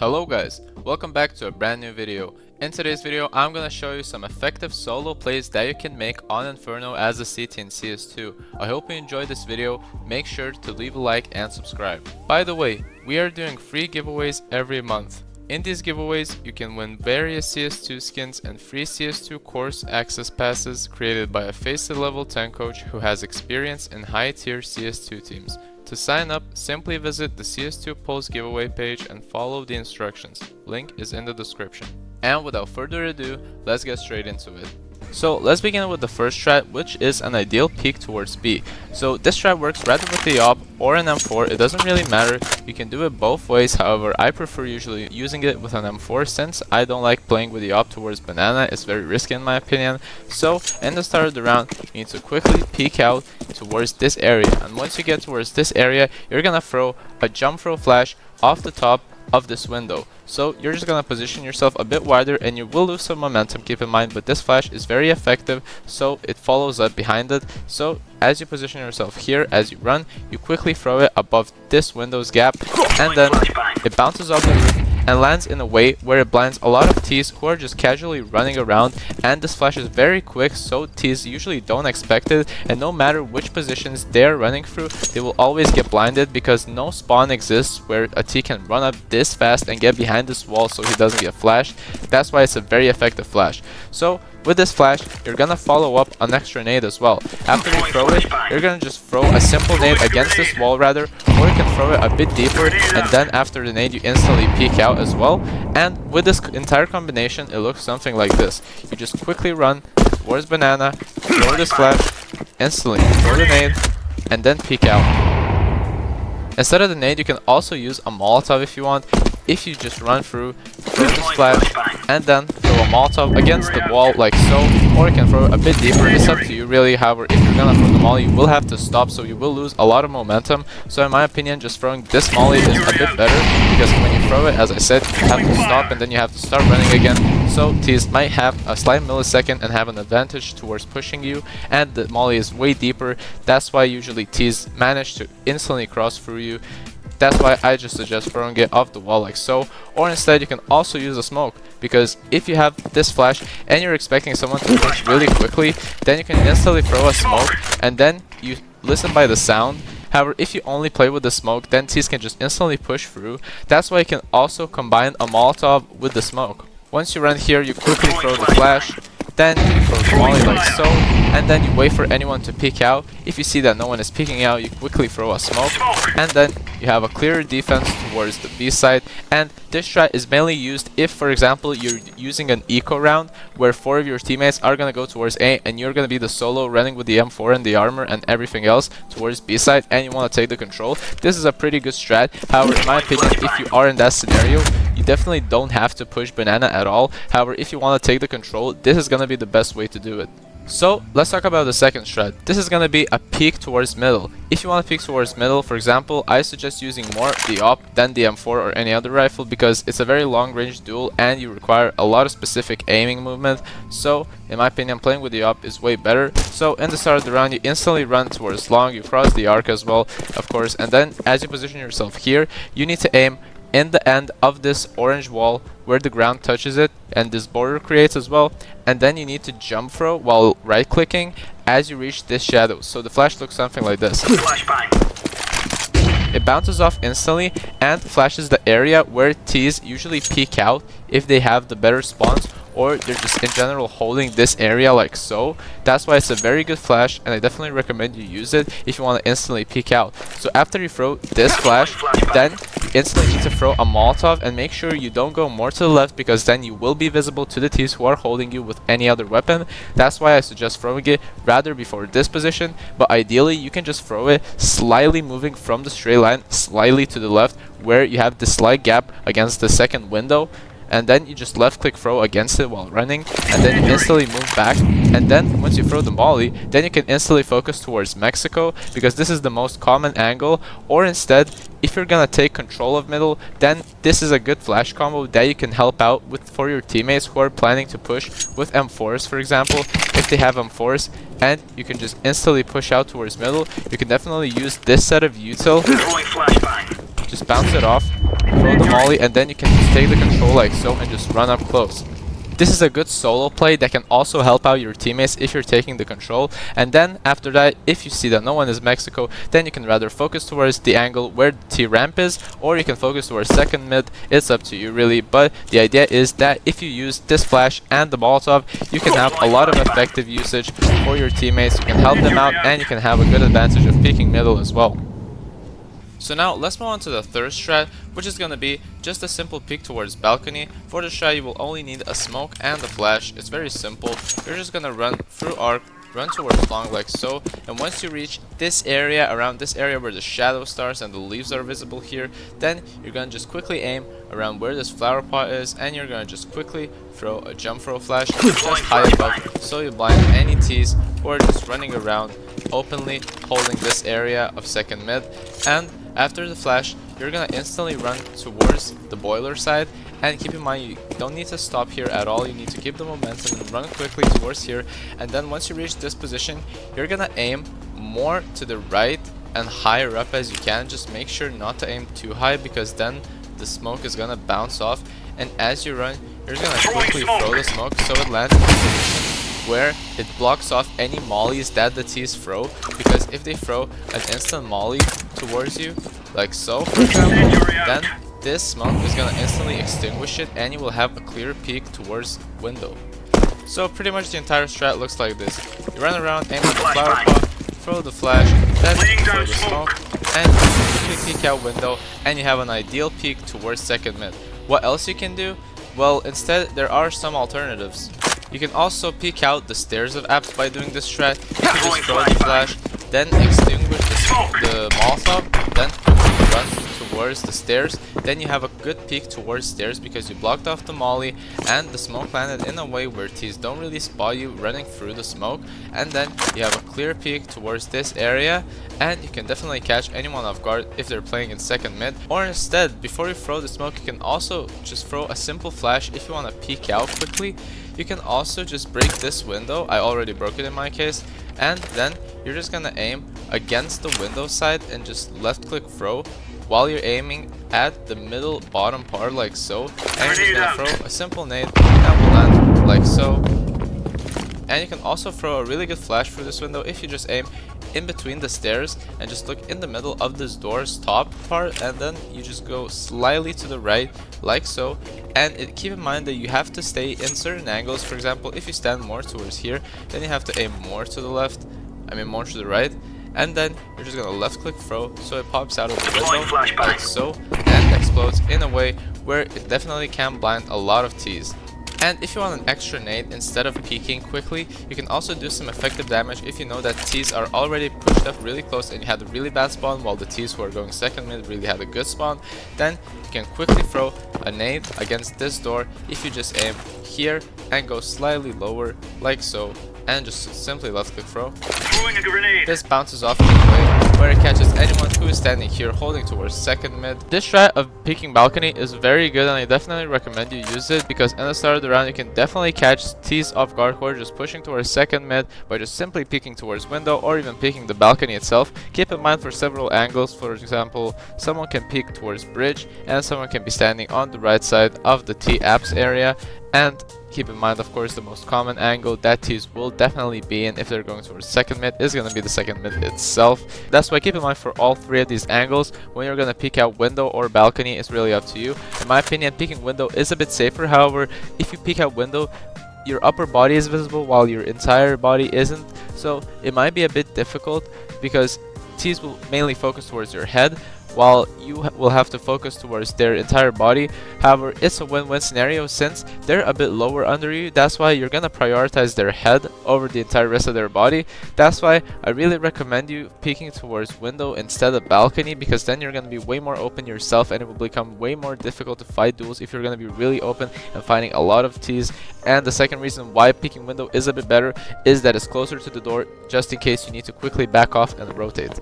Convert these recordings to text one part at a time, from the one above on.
Hello guys, welcome back to a brand new video. In today's video, I'm gonna show you some effective solo plays that you can make on Inferno as a CT in CS2. I hope you enjoyed this video. Make sure to leave a like and subscribe. By the way, we are doing free giveaways every month. In these giveaways, you can win various CS2 skins and free CS2 course access passes created by a Faceit level 10 coach who has experience in high tier CS2 teams. To sign up, simply visit the CS2 polls giveaway page and follow the instructions. Link is in the description. And without further ado, let's get straight into it. So let's begin with the first strat, which is an ideal peek towards B. So this strat works rather with the op or an M4, it doesn't really matter, you can do it both ways. However, I prefer usually using it with an M4 since I don't like playing with the op towards banana, it's very risky in my opinion. So in the start of the round, you need to quickly peek out towards this area, and once you get towards this area, you're gonna throw a jump throw flash off the top of this window. So you're just gonna position yourself a bit wider and you will lose some momentum, keep in mind, but this flash is very effective, so it follows up behind it. So as you position yourself here, as you run, you quickly throw it above this window's gap, and then it bounces off the roof and lands in a way where it blinds a lot of Ts who are just casually running around, and this flash is very quick, so Ts usually don't expect it, and no matter which positions they're running through, they will always get blinded because no spawn exists where a T can run up this fast and get behind this wall so he doesn't get flashed. That's why it's a very effective flash. So with this flash, you're gonna follow up an extra nade as well. After you throw it, you're gonna just throw a simple nade against this wall rather, or you can throw it a bit deeper, and then after the nade you instantly peek out as well. And with this entire combination, it looks something like this. You just quickly run towards banana, throw this flash, instantly throw the nade, and then peek out. Instead of the nade, you can also use a Molotov if you want. If you just run through, throw this flash, and then throw a Molotov against the wall like so, or you can throw it a bit deeper, it's up to you really. However, if you're gonna throw the molly, you will have to stop, so you will lose a lot of momentum. So in my opinion, just throwing this molly is a bit better, because when you throw it, as I said, you have to stop and then you have to start running again. So Ts might have a slight millisecond and have an advantage towards pushing you, and the molly is way deeper. That's why usually Ts manage to instantly cross through you. That's why I just suggest throwing it off the wall like so, or instead you can also use a smoke, because if you have this flash and you're expecting someone to push really quickly, then you can instantly throw a smoke and then you listen by the sound. However, if you only play with the smoke, then Ts can just instantly push through. That's why you can also combine a Molotov with the smoke. Once you run here, you quickly throw the flash, then you throw the molly like so, and then you wait for anyone to peek out. If you see that no one is peeking out, you quickly throw a smoke, and then you have a clearer defense towards the B side. And this strat is mainly used if, for example, you're using an eco round where 4 of your teammates are going to go towards A and you're going to be the solo running with the M4 and the armor and everything else towards B side, and you want to take the control. This is a pretty good strat. However, in my opinion, if you are in that scenario, you definitely don't have to push banana at all. However, if you want to take the control, this is going to be the best way to do it. So let's talk about the second strat. This is going to be a peek towards middle. If you want to peek towards middle, for example, I suggest using more the op than the M4 or any other rifle, because it's a very long range duel and you require a lot of specific aiming movement. So in my opinion, playing with the op is way better. So in the start of the round, you instantly run towards long, you cross the arc as well, of course, and then as you position yourself here, you need to aim in the end of this orange wall where the ground touches it and this border creates as well, and then you need to jump throw while right clicking as you reach this shadow. So the flash looks something like this. It bounces off instantly and flashes the area where Ts usually peek out if they have the better spawns, or they're just in general holding this area like so. That's why it's a very good flash, and I definitely recommend you use it if you want to instantly peek out. So after you throw this flash, then instantly need to throw a Molotov, and make sure you don't go more to the left, because then you will be visible to the Ts who are holding you with any other weapon. That's why I suggest throwing it rather before this position, but ideally you can just throw it slightly moving from the straight line slightly to the left where you have this slight gap against the second window, and then you just left click throw against it while running, and then you instantly move back, and then once you throw the molly, then you can instantly focus towards Mexico, because this is the most common angle. Or instead, if you're gonna take control of middle, then this is a good flash combo that you can help out with for your teammates who are planning to push with M4s, for example. If they have M4s, and you can just instantly push out towards middle, you can definitely use this set of util. Just bounce it off, throw the molly, and then you can just take the control like so and just run up close. This is a good solo play that can also help out your teammates if you're taking the control. And then after that, if you see that no one is Mexico, then you can rather focus towards the angle where the T ramp is, or you can focus towards second mid. It's up to you really, but the idea is that if you use this flash and the Molotov, you can have a lot of effective usage for your teammates, you can help them out, and you can have a good advantage of peeking middle as well. So now let's move on to the third strat, which is going to be just a simple peek towards balcony. For the strat you will only need a smoke and a flash. It's very simple. You're just going to run through arc, run towards long like so, and once you reach this area, around this area where the shadow starts and the leaves are visible here, then you're going to just quickly aim around where this flower pot is, and you're going to just quickly throw a jump throw flash just high above so you blind any T's who are just running around openly holding this area of second mid. And after the flash, you're gonna instantly run towards the boiler side, and keep in mind you don't need to stop here at all. You need to keep the momentum and run quickly towards here, and then once you reach this position, you're gonna aim more to the right and higher up as you can. Just make sure not to aim too high, because then the smoke is gonna bounce off, and as you run, you're gonna quickly throw the smoke so it lands in a position where it blocks off any mollies that the T's throw, because if they throw an instant molly towards you, like so for example, then this smoke is gonna instantly extinguish it and you will have a clear peek towards window. So pretty much the entire strat looks like this. You run around, aim at the flower pot, throw the flash, then throw the smoke, and quickly peek out window, and you have an ideal peek towards second mid. What else you can do? Well, instead there are some alternatives. You can also peek out the stairs of apps by doing this strat. You can just throw the flash, then extinguish the Molotov, then run towards the stairs. Then you have a good peek towards stairs because you blocked off the molly and the smoke landed in a way where T's don't really spot you running through the smoke. And then you have a clear peek towards this area, and you can definitely catch anyone off guard if they're playing in second mid. Or instead, before you throw the smoke, you can also just throw a simple flash if you want to peek out quickly. You can also just break this window. I already broke it in my case, and then you're just gonna aim against the window side and just left click throw while you're aiming at the middle bottom part like so, and you're just gonna throw a simple nade that will land like so. And you can also throw a really good flash through this window if you just aim in between the stairs and just look in the middle of this door's top part, and then you just go slightly to the right like so. And keep in mind that you have to stay in certain angles. For example, if you stand more towards here, then you have to aim more to the left, more to the right, and then you're just gonna left click throw so it pops out of the window like so and explodes in a way where it definitely can blind a lot of T's. And if you want an extra nade instead of peeking quickly, you can also do some effective damage if you know that T's are already pushed up really close and you had a really bad spawn while the T's who are going second mid really had a good spawn. Then you can quickly throw a nade against this door if you just aim here and go slightly lower like so, and just simply left click throw. This bounces off in a way where it catches anyone who is standing here holding towards second mid. This strat of peeking balcony is very good, and I definitely recommend you use it because in the start of the round you can definitely catch T's off guard who are just pushing towards second mid by just simply peeking towards window or even peeking the balcony itself. Keep in mind for several angles. For example, someone can peek towards bridge and someone can be standing on the right side of the T apps area. And keep in mind, of course, the most common angle that T's will definitely be in if they're going towards second mid is going to be the second mid itself. That's why keep in mind for all three of these angles, when you're going to peek out window or balcony, it's really up to you. In my opinion, peeking window is a bit safer. However, if you peek out window, your upper body is visible while your entire body isn't. So it might be a bit difficult because T's will mainly focus towards your head, while you will have to focus towards their entire body. However, it's a win-win scenario since they're a bit lower under you. That's why you're gonna prioritize their head over the entire rest of their body. That's why I really recommend you peeking towards window instead of balcony, because then you're gonna be way more open yourself and it will become way more difficult to fight duels if you're gonna be really open and finding a lot of T's. And the second reason why peeking window is a bit better is that it's closer to the door, just in case you need to quickly back off and rotate.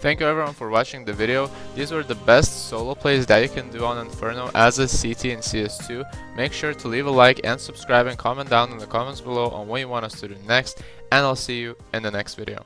Thank you everyone for watching the video. These were the best solo plays that you can do on Inferno as a CT in CS2. Make sure to leave a like and subscribe and comment down in the comments below on what you want us to do next, and I'll see you in the next video.